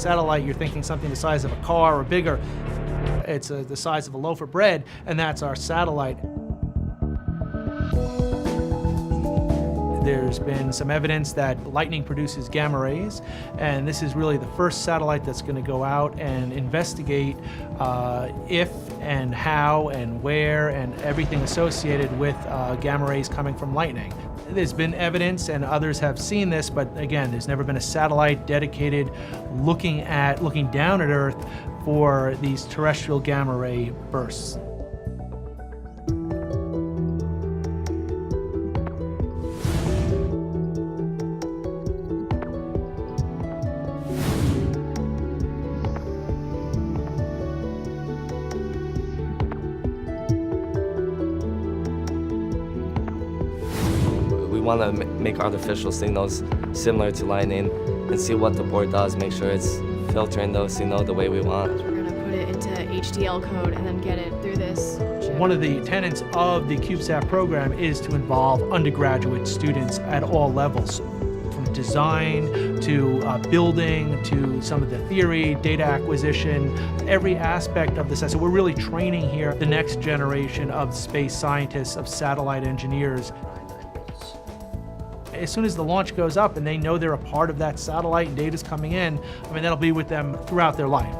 satellite, you're thinking something the size of a car or bigger. It's the size of a loaf of bread, and that's our satellite. There's been some evidence that lightning produces gamma rays, and this is really the first satellite that's going to go out and investigate if and how and where and everything associated with gamma rays coming from lightning. There's been evidence, and others have seen this, but again, there's never been a satellite dedicated looking down at Earth for these terrestrial gamma ray bursts. We want to make artificial signals similar to lightning and see what the board does, make sure it's filtering those signals the way we want. We're going to put it into HDL code and then get it through this chip. One of the tenets of the CubeSat program is to involve undergraduate students at all levels, from design to building to some of the theory, data acquisition, every aspect of this. So we're really training here the next generation of space scientists, of satellite engineers. As soon as the launch goes up and they know they're a part of that satellite and data's coming in, I mean, that'll be with them throughout their life.